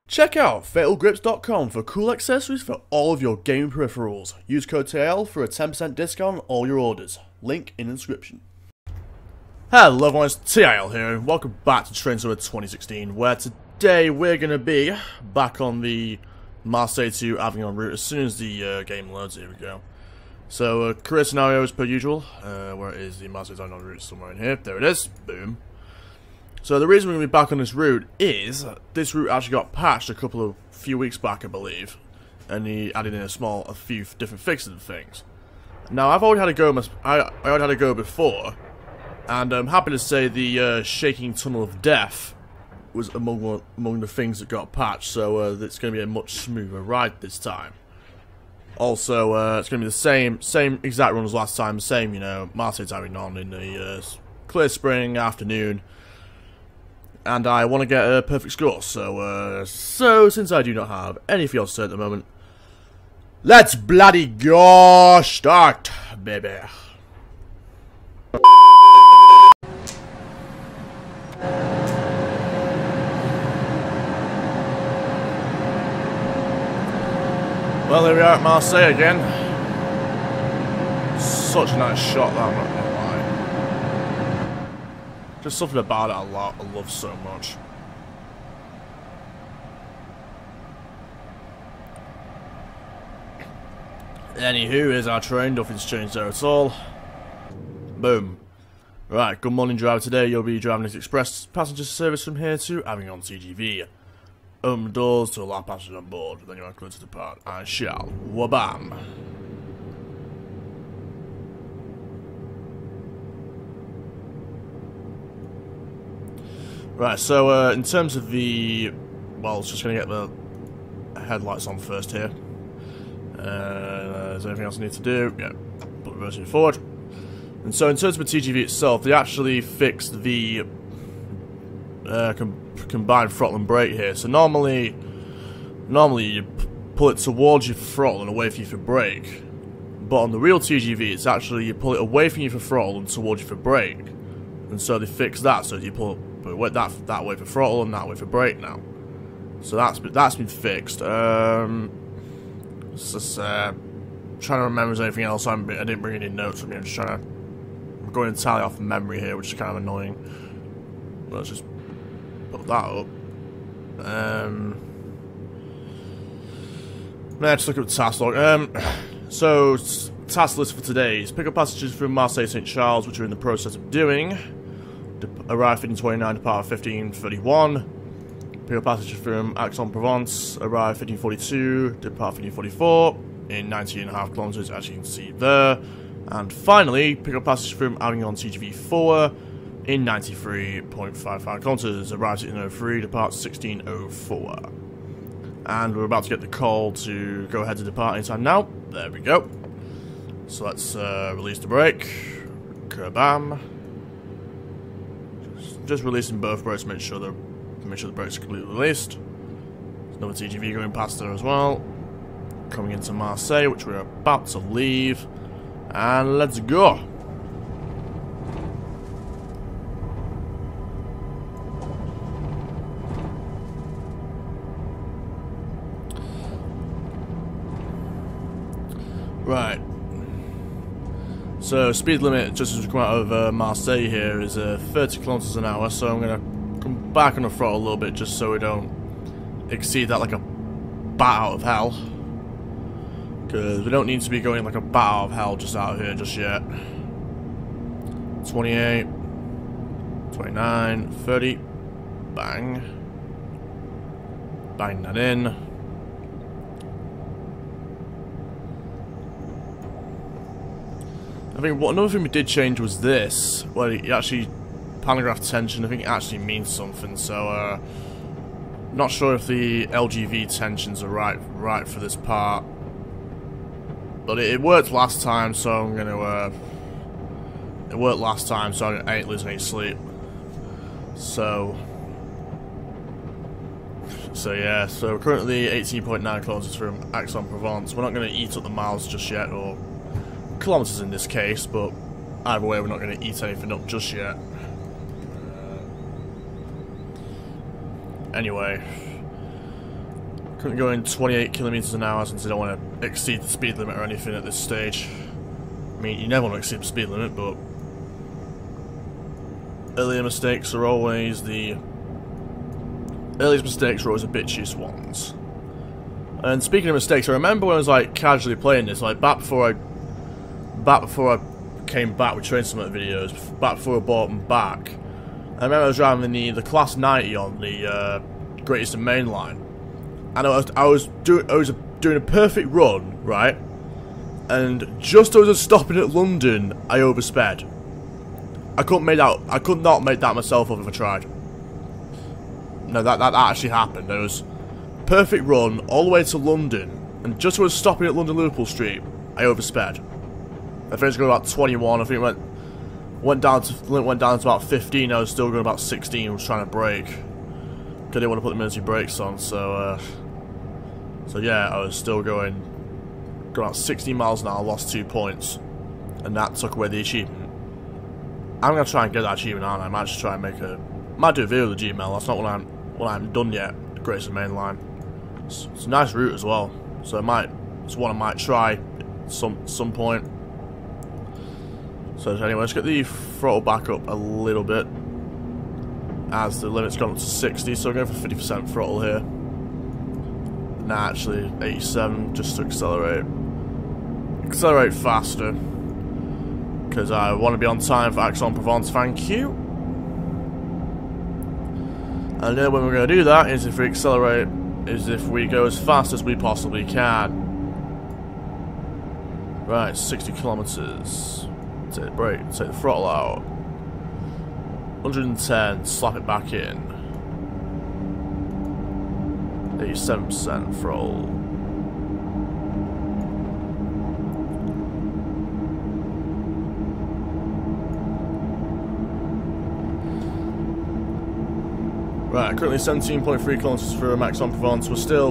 Check out fatalgrips.com for cool accessories for all of your gaming peripherals. Use code TL for a 10% discount on all your orders. Link in the description. Hello everyone, it's TIL here, and welcome back to Train Summer 2016, where today we're going to be back on the Marseille to Avignon route as soon as the game loads. Here we go. So, career scenario as per usual. Where is the Marseille to Avignon route? Somewhere in here. There it is. Boom. So the reason we're going to be back on this route is this route actually got patched a few weeks back, I believe, and he added in a few different fixes and things. Now I've already had a go. I already had a go before, and I'm happy to say the shaking tunnel of death was among the things that got patched. So it's going to be a much smoother ride this time. Also, it's going to be the same exact run as last time. Same, you know, Marseille to Avignon in the clear spring afternoon. And I want to get a perfect score, so since I do not have any fields to at the moment, let's bloody go start, baby. Well, here we are at Marseille again. Such a nice shot, that, I'm not gonna lie. Just something about it I love so much. Anywho, here's our train, nothing's changed there at all. Boom. Right, good morning driver. Today you'll be driving this express passenger service from here to Avignon TGV. Open the doors to allow passengers on board, then you're clear to depart. I shall. Wabam. Right, so in terms of the, well, it's just going to get the headlights on first here. Is there anything else I need to do? Yeah, put the reversing forward. And so in terms of the TGV itself, they actually fixed the combined throttle and brake here. So normally you pull it towards you for throttle and away from you for brake. But on the real TGV, it's actually you pull it away from you for throttle and towards you for brake. And so they fixed that, so you pull that way for throttle and that way for brake now. So that's been fixed. Just trying to remember if there's anything else. I didn't bring any notes with me. I'm just trying to. I'm going to tally off from memory here, which is kind of annoying. Let's just put that up. Let's look at the task log. So task list for today is pick up passengers from Marseille St Charles, which we're in the process of doing. Arrive 15:29, depart 15:31. Pick up passengers from Aix-en-Provence. Arrive 15:42, depart 15:44 in 19.5 kilometers, as you can see there. And finally, pick up passengers from Avignon TGV 4 in 93.55 kilometers. Arrives at 16:03, depart 16:04. And we're about to get the call to go ahead to depart anytime now. There we go. So let's release the brake. Kerbam. Just releasing both brakes to make sure the brakes are completely released. There's another TGV going past there as well. Coming into Marseille, which we're about to leave. And let's go. Right. So speed limit just as we come out of Marseille here is 30 kilometers an hour. So I'm gonna come back on the throttle a little bit just so we don't exceed that like a bat out of hell. Because we don't need to be going like a bat out of hell just out here just yet. 28, 29, 30, bang. Bang that in. I think another thing we did change was this, where it actually pantograph tension. I think it actually means something. So, not sure if the LGV tensions are right for this part, but it worked last time, so I'm gonna. It worked last time, so I ain't losing any sleep. So yeah. So currently 18.9 kilometers from Aix-en-Provence. We're not gonna eat up the miles just yet, or kilometers in this case, but either way we're not going to eat anything up just yet. Anyway, Currently going 28 kilometers an hour since I don't want to exceed the speed limit or anything at this stage. I mean, you never want to exceed the speed limit, but earlier mistakes are always the bitchiest ones. And speaking of mistakes, I remember when I was like casually playing this, like back before I came back with Train Summit videos, back before I bought them back. I remember I was driving the Class 90 on the Great Eastern Main Line, and I was doing a perfect run, right? And just as I was stopping at London, I oversped. I could not make that myself up if I tried. No, that actually happened. There was perfect run all the way to London, and just as I was stopping at London Liverpool Street, I oversped. I finished going about 21. I think it went down to about 15. I was still going about 16. I was trying to brake. I didn't want to put the emergency brakes on, so yeah, I was still going about 16 miles an hour. Lost 2 points, and that took away the achievement. I'm gonna try and get that achievement, aren't I? I might just try and might do a video of the GML. That's not what I haven't done yet. The Great Eastern Main Line. It's a nice route as well, so it's one I might try at some point. So anyway, let's get the throttle back up a little bit as the limit's gone up to 60, so I'm going for 50% throttle here. Nah, actually 87 just to accelerate faster, because I want to be on time for Aix-en-Provence, thank you. And then when we're going to do that is if we go as fast as we possibly can. Right, 60 kilometers. Take the brake, take the throttle out. 110, slap it back in. 87% throttle. Right, currently 17.3 kilometers for Aix-en-Provence. We're still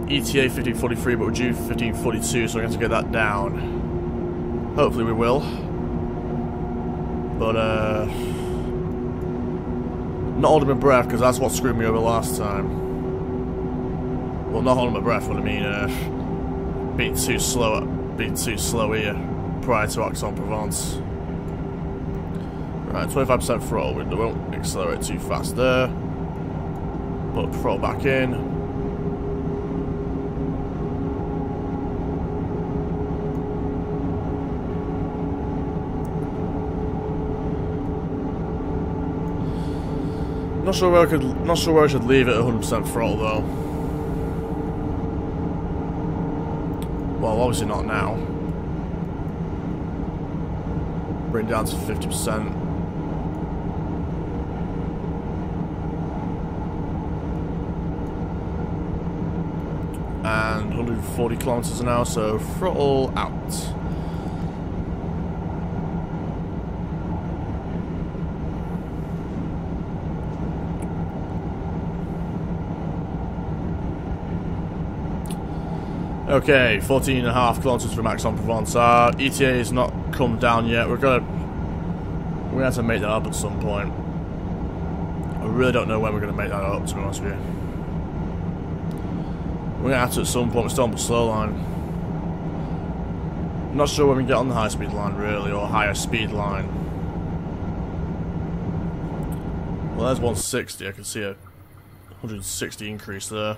ETA 1543, but we're due 1542, so we're going to get that down. Hopefully we will. But, not holding my breath, because that's what screwed me over last time. Well, not holding my breath, but I mean, being too slow here prior to Aix-en-Provence. Right, 25% throttle. We won't accelerate too fast there. Put the throttle back in. Not sure where I should leave it at 100% throttle though. Well, obviously not now. Bring it down to 50%. And 140 kilometers an hour, so throttle out. Okay, 14.5 kilometers from Aix-en-Provence. Our ETA has not come down yet. We're gonna have to make that up at some point. I really don't know when we're gonna make that up, to be honest with you. We're gonna have to at some point. We're still on the slow line. I'm not sure when we get on the high speed line really, or higher speed line. Well, there's 160. I can see a 160 increase there.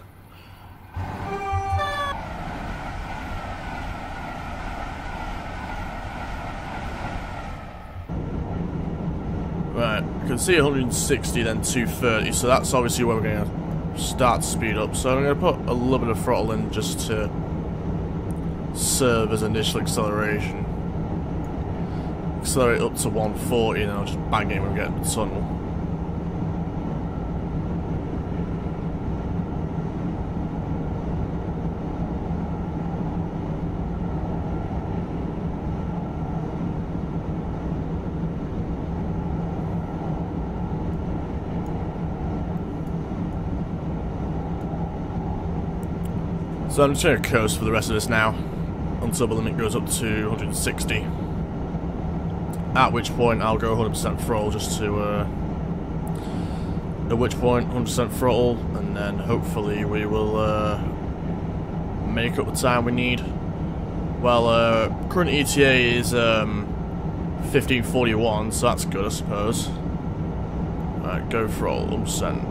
Right, I can see 160, then 230, so that's obviously where we're going to start to speed up. So I'm going to put a little bit of throttle in just to serve as initial acceleration. Accelerate up to 140, and then I'll just bang it when we get into the tunnel. So I'm just going to coast for the rest of this now, until the limit goes up to 160. At which point I'll go 100% throttle just to At which point, 100% throttle, and then hopefully we will make up the time we need. Well, current ETA is 1541, so that's good, I suppose. Alright, go throttle, 100%.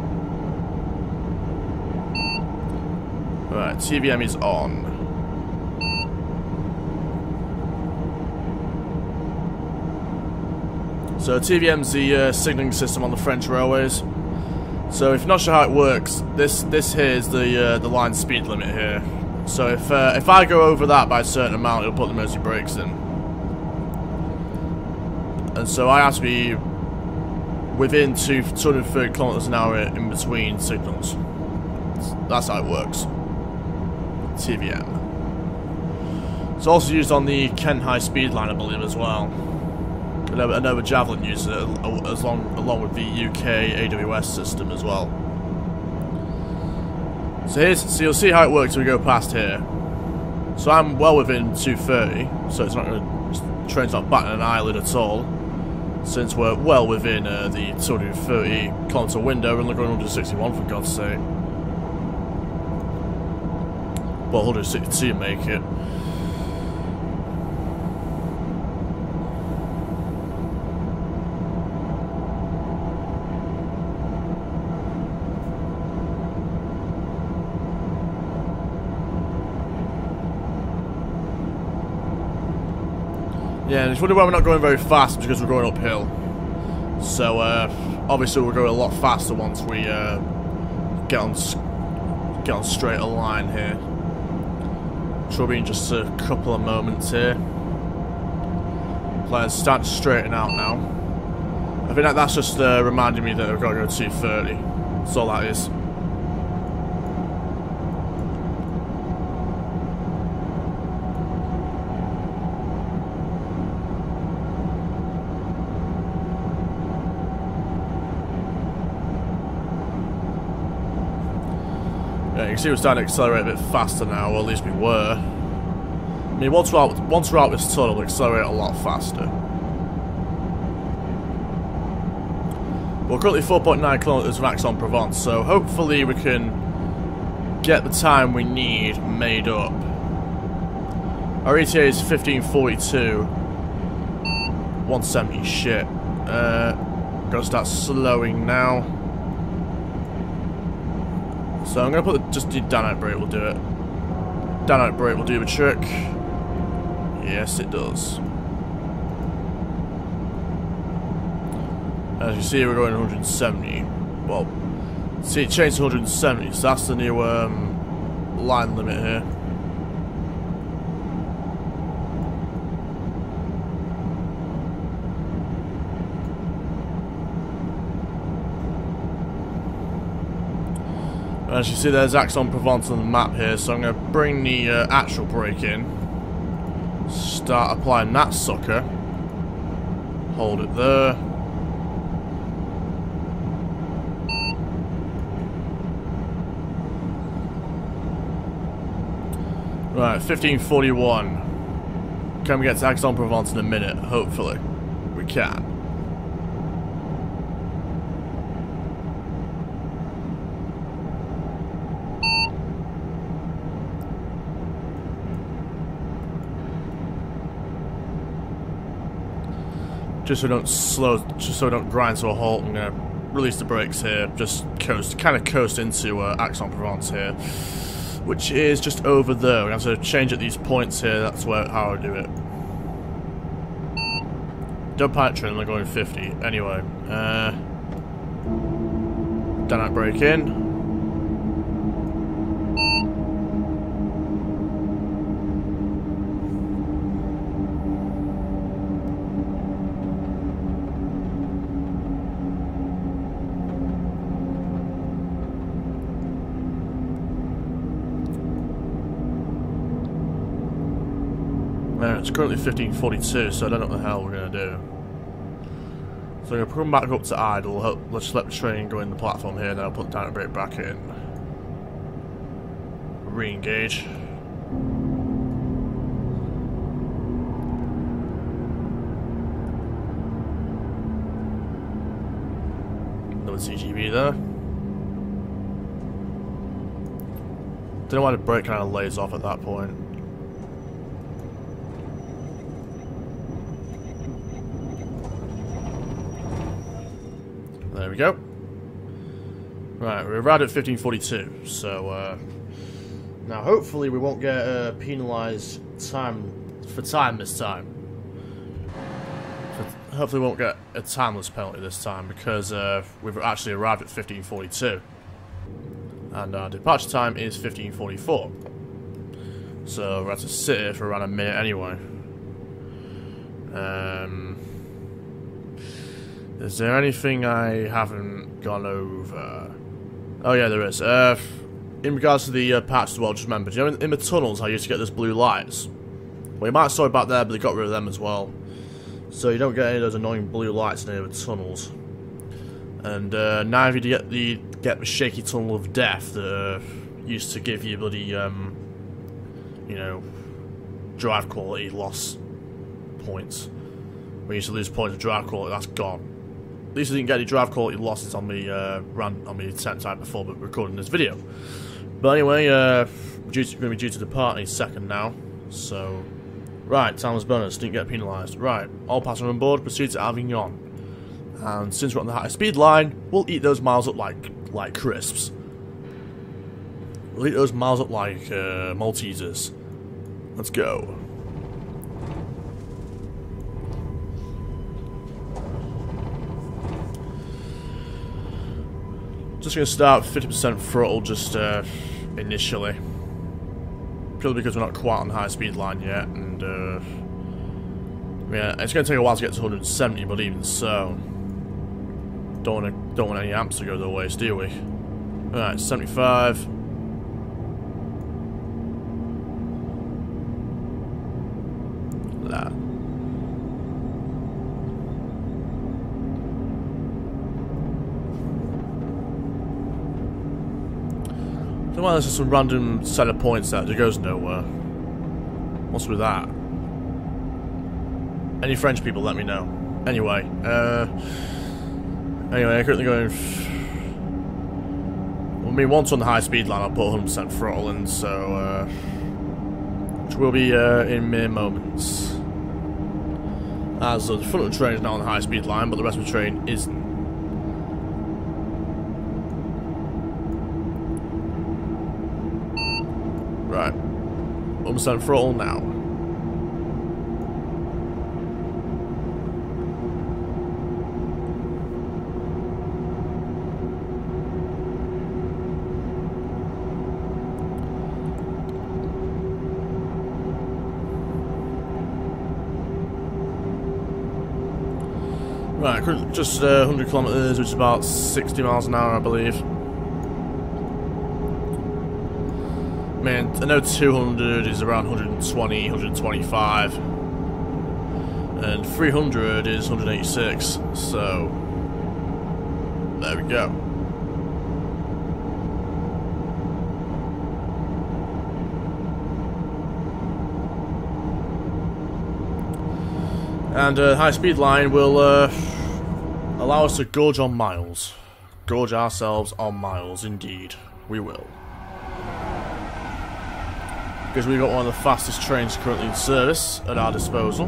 Alright, TVM is on. So TVM's the signalling system on the French railways. So if you're not sure how it works, this here is the line speed limit here. So if I go over that by a certain amount, it'll put the emergency brakes in. And so I have to be within 230 kilometers an hour in between signals. That's how it works. TVM. It's also used on the Kent High Speed line, I believe, as well. I know the Javelin uses it along with the UK AWS system as well. So you'll see how it works when we go past here. So I'm well within 230, so it's not going to, train's not batting an eyelid at all. Since we're well within the 230 kilometer window, we're only going 161 for God's sake. Well, 162 make it. Yeah, and it's wondering why we're not going very fast, because we're going uphill. So, obviously we'll go a lot faster once we get on straight a line here. Which will be in just a couple of moments here. Players start to straighten out now. I think that's just reminding me that we've got to go 230. That's all that is. Yeah, you can see we're starting to accelerate a bit faster now, or at least we were. I mean, once we're out this tunnel, we'll accelerate a lot faster. We're currently 4.9 kilometers from Aix-en-Provence, so hopefully we can get the time we need made up. Our ETA is 1542. 170, shit. Gotta start slowing now. So I'm going to put just the down-out brake will do it. Down-out brake will do the trick. Yes, it does. As you see, we're going 170. Well, see, it changed to 170, so that's the new line limit here. As you see, there's Aix-en-Provence on the map here, so I'm going to bring the actual brake in. Start applying that sucker. Hold it there. Right, 1541. Can we get to Aix-en-Provence in a minute? Hopefully. We can. Just so we don't grind to a halt, I'm gonna release the brakes here. Just kind of coast into Aix-en-Provence here, which is just over there. We're gonna have to change at these points here. That's how I do it. Don't panic train. I'm going 50 anyway. Down that brake in. It's currently 1542, so I don't know what the hell we're going to do. So I'm going to put them back up to idle, let's let the train go in the platform here, then I'll put the down brake back in. Re-engage. Then the TGV there. Don't know why the brake kind of lays off at that point. There we go. Right, we arrived at 1542, so now hopefully we won't get penalised this time. Hopefully we won't get a timeless penalty this time because we've actually arrived at 1542. And our departure time is 1544. So we're going to sit here for around a minute anyway. Is there anything I haven't gone over? Oh yeah, there is. In regards to the patch as well, just remember, you know in the tunnels I used to get those blue lights? Well, you might have saw it back there, but they got rid of them as well. So you don't get any of those annoying blue lights near the tunnels. And now if you get the shaky tunnel of death that used to give you bloody, you know, drive quality loss points. We used to lose points of drive quality, that's gone. At least I didn't get any drive quality losses on me on me attempt time before but recording this video. But anyway, we're going to be due to depart any second now. So, right, timeless bonus, didn't get penalised. Right, all passengers on board, proceed to Avignon. And since we're on the high speed line, we'll eat those miles up like crisps. We'll eat those miles up like Maltesers. Let's go. Just going to start 50% throttle just initially. Purely because we're not quite on the high speed line yet, and yeah, it's going to take a while to get to 170, but even so, don't want any amps to go to the waste, do we? Alright, 75. Nah. Don't mind, there's just some random set of points there that goes nowhere. What's with that? Any French people, let me know. Anyway, I'm currently going. I mean, once on the high speed line, I'll put 100% throttle in, so which will be in mere moments. As the front of the train is now on the high speed line, but the rest of the train isn't. Right, 100% throttle now. Right, just 100 kilometers, which is about 60 miles an hour, I believe. Man, I know 200 is around 120, 125, and 300 is 186, so there we go. And high speed line will allow us to gorge on miles. Gorge ourselves on miles, indeed. We will. Because we've got one of the fastest trains currently in service at our disposal.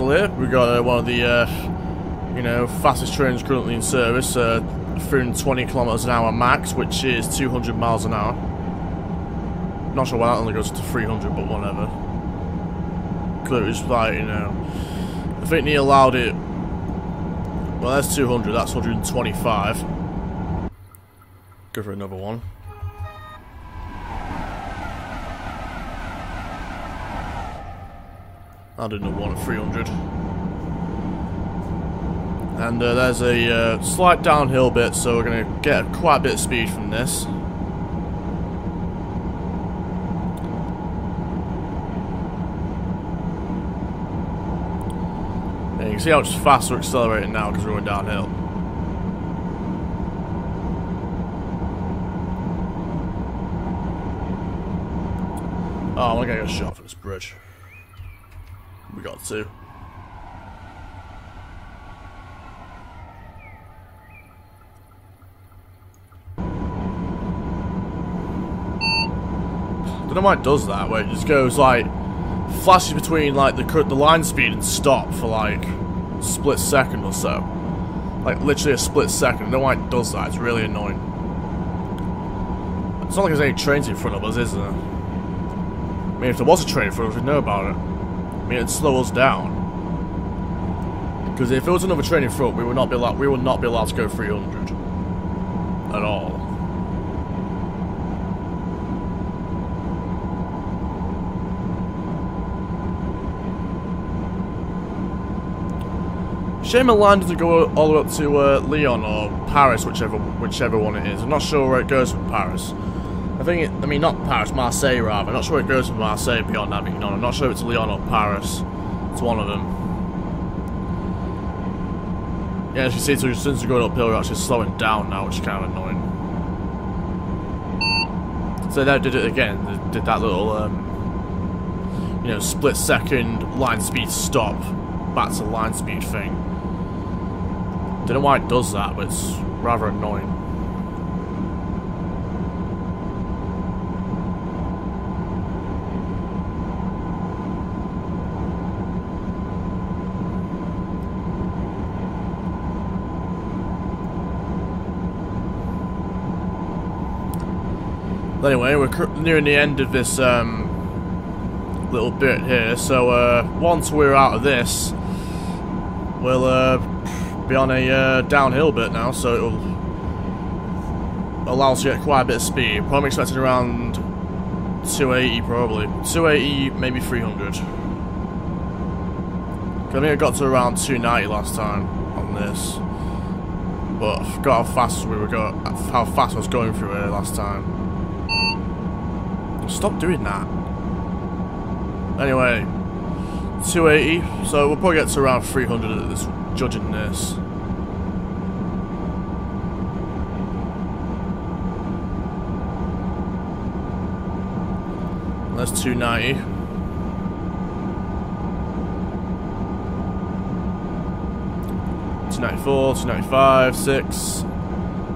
Here, we've got one of the, you know, fastest trains currently in service, 320 kilometers an hour max, which is 200 miles an hour. Not sure why that only goes to 300, but whatever. Clearly, it's like, you know, I think he allowed it. Well, that's 200. That's 125. Go for another one. I'll do another one at 300. And there's a slight downhill bit, so we're going to get quite a bit of speed from this. And you can see how much faster we're accelerating now because we're going downhill. Oh, I'm going to get a shot for this bridge. We got to. Don't know why it does that, where it just goes like flashes between like the line speed and stop for like a split second or so. Like literally a split second. I don't know why it does that. It's really annoying. It's not like there's any trains in front of us, is there? I mean, if there was a train in front of us, we'd know about it. I mean, it'd slow us down. Because if there was another train in front, we would not be allowed to go 300 at all. Shame the line doesn't go all the way up to Lyon or Paris, whichever one it is. I'm not sure where it goes from Paris. I mean not Paris, Marseille rather. I'm not sure where it goes from Marseille beyond Avignon. I'm not sure if it's Lyon or Paris. It's one of them. Yeah, as you see, so since we're going uphill, we're actually slowing down now, which is kind of annoying. So they did it again. They did that little, you know, split second line speed stop, back to line speed thing. Don't know why it does that, but it's rather annoying. Anyway, we're nearing the end of this little bit here, so once we're out of this, we'll be on a downhill bit now, so it'll allow us to get quite a bit of speed. Probably expecting around 280, probably 280, maybe 300. I think I got to around 290 last time on this, but I forgot how fast I was going through here last time. Stop doing that. Anyway, 280, so we'll probably get to around 300 at this, judging this. That's 290. $294, $295, $6,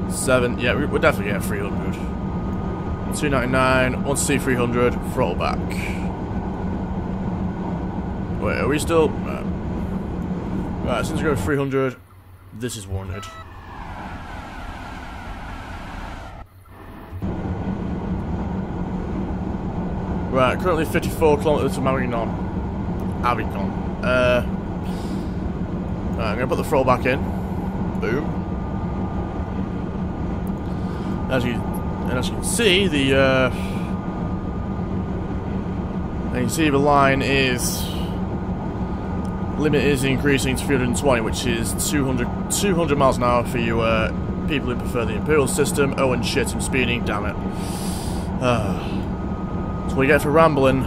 $7. Yeah, we'll definitely get 300. $299. Want to see 300. Throttle back. Wait, are we still? Right, since we're going 300, this is warranted. Right, currently 54 kilometers from Avignon. Right, I'm gonna put the throttle back in. Boom. As you can see, the line limit is increasing to 320, which is 200 miles an hour for you people who prefer the Imperial system. Oh, and shit, I'm speeding, damn it. That's what you get for rambling.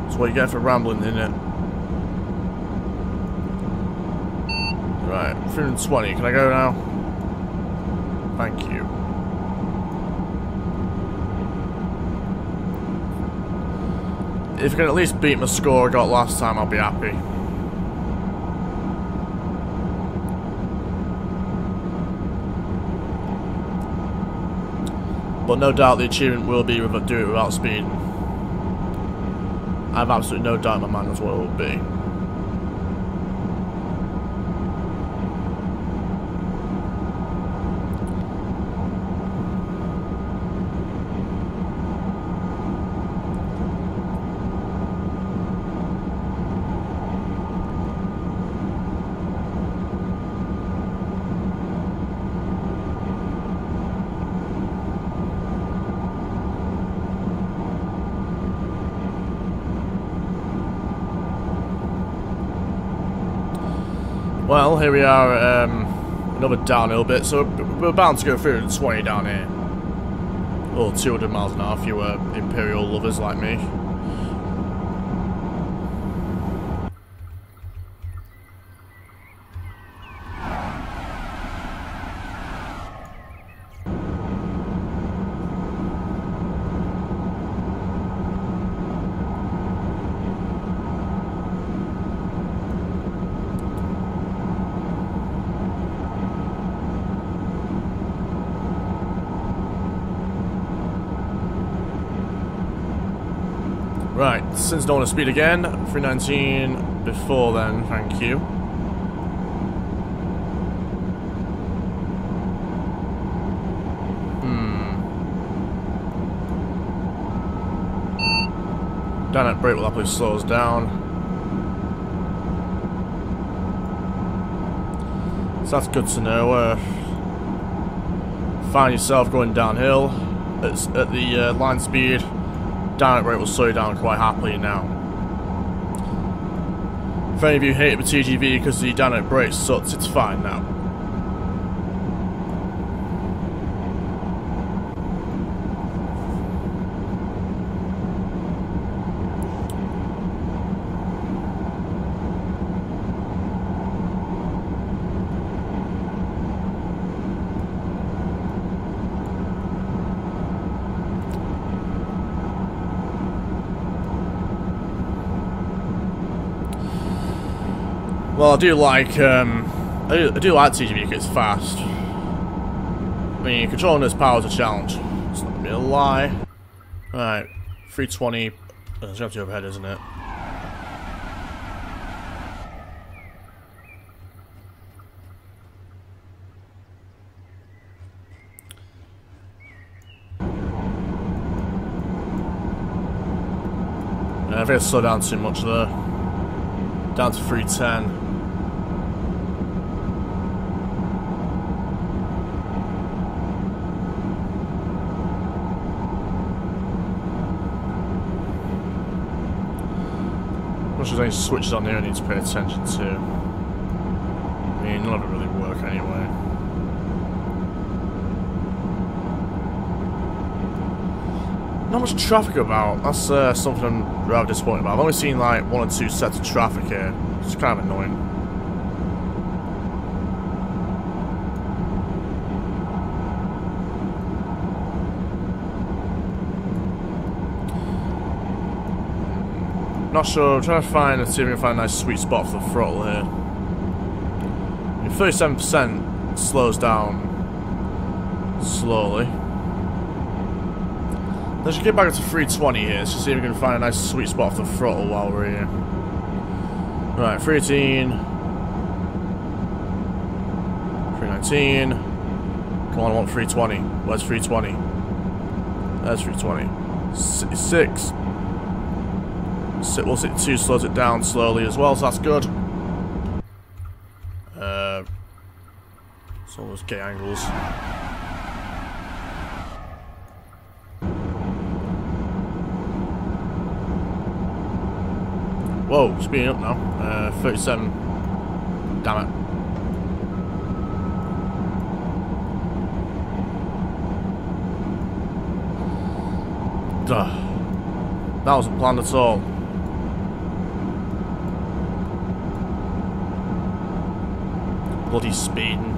That's what you get for rambling, innit? Right, 320. Can I go now? Thank you. If I can at least beat my score I got last time, I'll be happy. But no doubt the achievement will be do it without speed. I have absolutely no doubt in my mind that's what it will be. Well, here we are, another downhill bit, so we're bound to go 320 down here. Or 200 miles an hour if you were Imperial lovers like me. Right, since don't want to speed again, 319 before then, thank you. Dynamic brake will happily slow us down. So that's good to know. Find yourself going downhill at the line speed. Dynamic brake will slow you down quite happily now. If any of you hated the TGV because the dynamic brake sucks, it's fine now. Well, I do like TGV because it's fast. I mean, controlling this power is a challenge. It's not gonna be a lie. Right, 320. It's gonna have to overhead, isn't it? Yeah, I think I slowed down too much there. Down to 310. Much as any switches on here I need to pay attention to. I mean, none of it really work anyway. Not much traffic about. That's something I'm rather disappointed about. I've only seen like 1 or 2 sets of traffic here. It's kind of annoying. Not sure. I'm trying to see if we can find a nice sweet spot for the throttle here. 37% slows down slowly. Let's just get back to 320 here. Let's just see if we can find a nice sweet spot for the throttle while we're here. Right, 318. 319. Come on, I want 320. Where's 320? There's 320. 66. Well, 62 slows it down slowly as well, so that's good. It's all those gay angles. Whoa, speeding up now. 37. Damn it. Duh. That wasn't planned at all. Bloody speeding.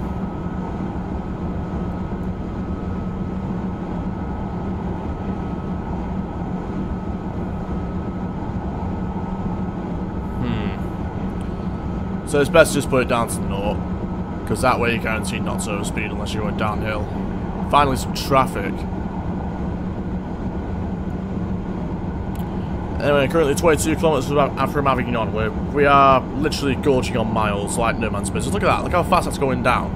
So it's best to just put it down to 0, because that way you guarantee not to overspeed unless you're going downhill. Finally, some traffic. Anyway, currently 22 kilometers from Avignon, where we are literally gorging on miles like no man's business. Look at that, look how fast that's going down.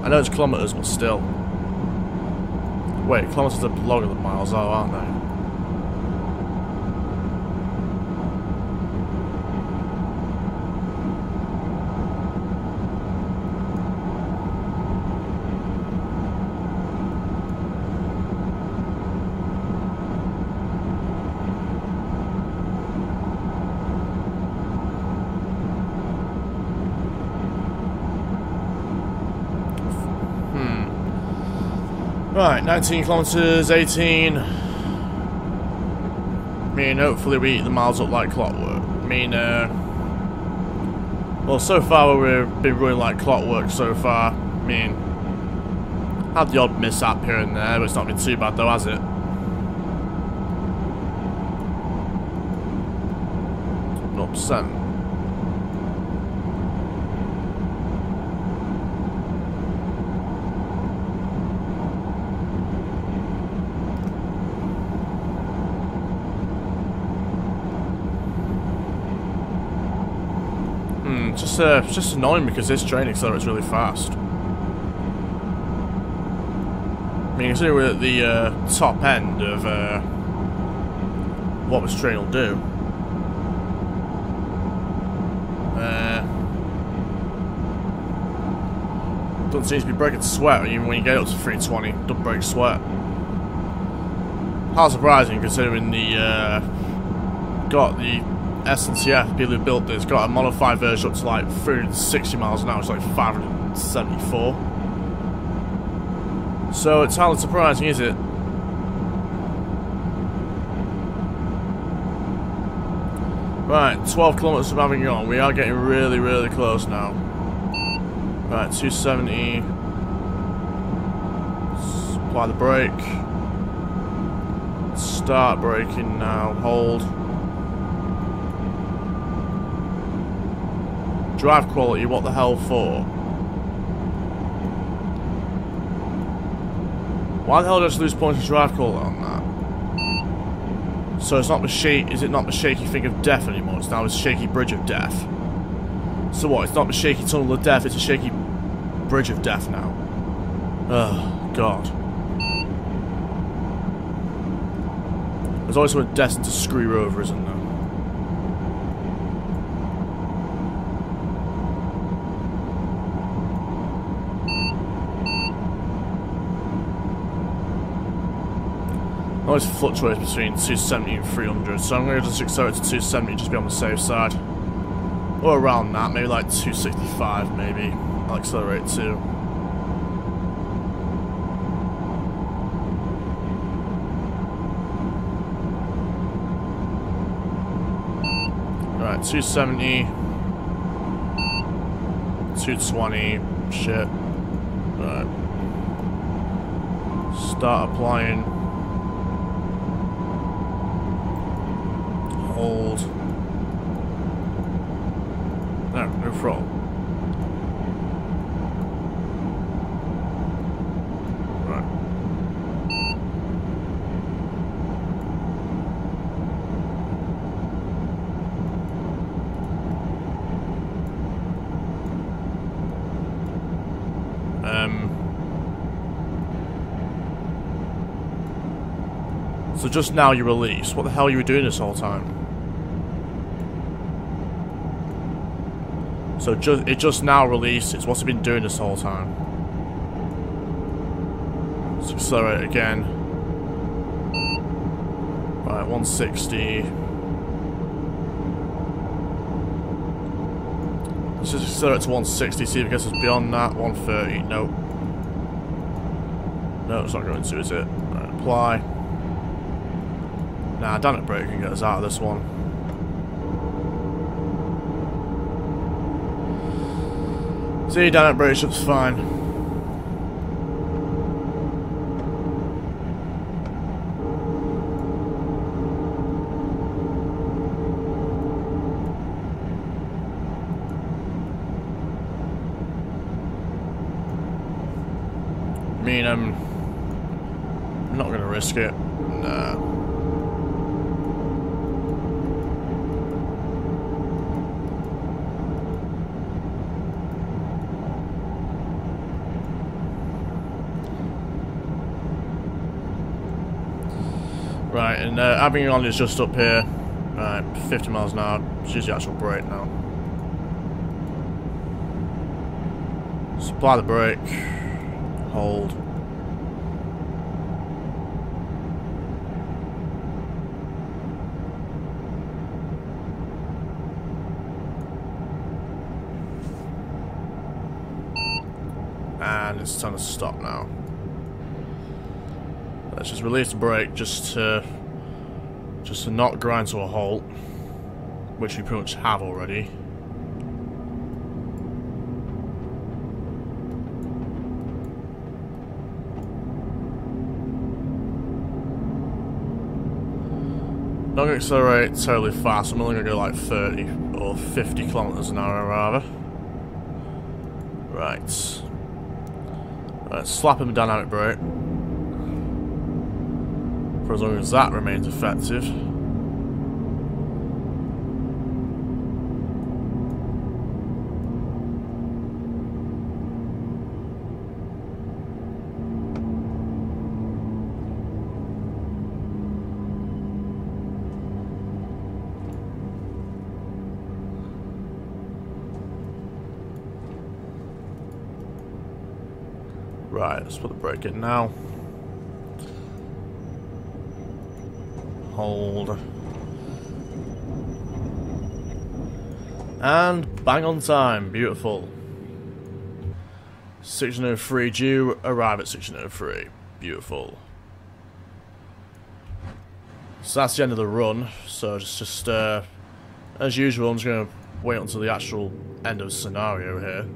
I know it's kilometers, but still. Wait, kilometers are longer than miles, though, aren't they? Right, 19 kilometers, 18. I mean, hopefully we eat the miles up like clockwork. I mean, well, so far we've been running like clockwork so far. I mean, had the odd mishap here and there, but it's not been too bad though, has it? Not percent. It's just annoying because this train accelerates really fast. I mean, considering we're at the top end of what this train will do. Doesn't seem to be breaking sweat, even when you get up to 320, doesn't break sweat. How surprising, considering the got the SNCF, people who built this, got a modified version up to like 360 miles an hour, it's like 574. So it's hardly surprising, is it? Right, 12 kilometers from Avignon. We are getting really, really close now. Right, 270. Apply the brake. Start braking now. Hold. Drive quality, what the hell for? Why the hell did I just lose points of drive quality on that? So it's not the is it not the shaky thing of death anymore? It's now a shaky bridge of death. So what? It's not the shaky tunnel of death, it's a shaky bridge of death now. Oh, God. There's always someone destined to screw you over, isn't there? Always fluctuates between 270 and 300, so I'm going to just accelerate to 270 just be on the safe side. Or around that, maybe like 265 maybe. I'll accelerate too. Alright, 270. 220. Shit. Alright. Start applying. Hold. No, no throttle. Right. So just now you release. What the hell are you doing this whole time? So it just now releases. What's it been doing this whole time? Let's accelerate again. Right, 160. Let's just accelerate to 160, see if it gets us beyond that. 130, nope. No, it's not going to, is it? Right, apply. Nah, damn it, brake can get us out of this one. See, damn it, brake looks fine. I mean, I'm not going to risk it. Nah. Right, and Avignon is just up here. Right, 50 miles an hour. Let's use the actual brake now. Supply the brake. Hold. And it's time to stop now. Let's just release the brake just to not grind to a halt, which we pretty much have already. Not going to accelerate terribly fast. I'm only going to go like 30 or 50 kilometers an hour rather. Right. Let's slap him a dynamic brake. For as long as that remains effective. Right, let's put the brake in now. Hold. And bang on time. Beautiful. 1603 due. Arrive at 1603. Beautiful. So that's the end of the run. So just as usual, I'm just going to wait until the actual end of the scenario here.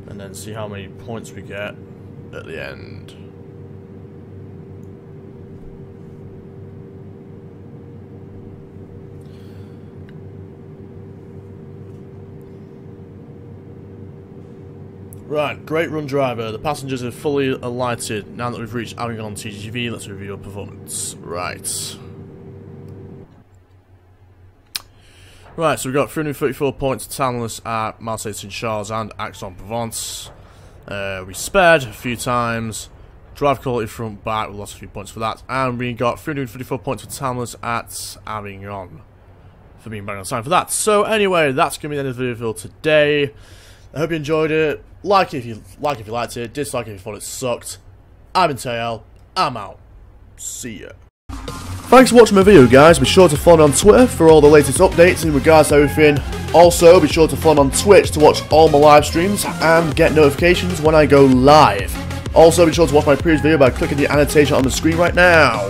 And then see how many points we get at the end. Right, great run driver. The passengers are fully alighted. Now that we've reached Avignon TGV, let's review your performance. Right. Right, so we've got 334 points townless at Marseille, St Charles and Aix-en-Provence. We spared a few times. Drive quality front back, we lost a few points for that. And we got 354 points for townless at Avignon for being bang on time for that. So anyway, that's going to be the end of the video for today. I hope you enjoyed it. Like it if you liked it. Dislike it if you thought it sucked. I've been TL. I'm out. See ya. Thanks for watching my video, guys. Be sure to follow me on Twitter for all the latest updates in regards to everything. Also, be sure to follow me on Twitch to watch all my live streams and get notifications when I go live. Also, be sure to watch my previous video by clicking the annotation on the screen right now.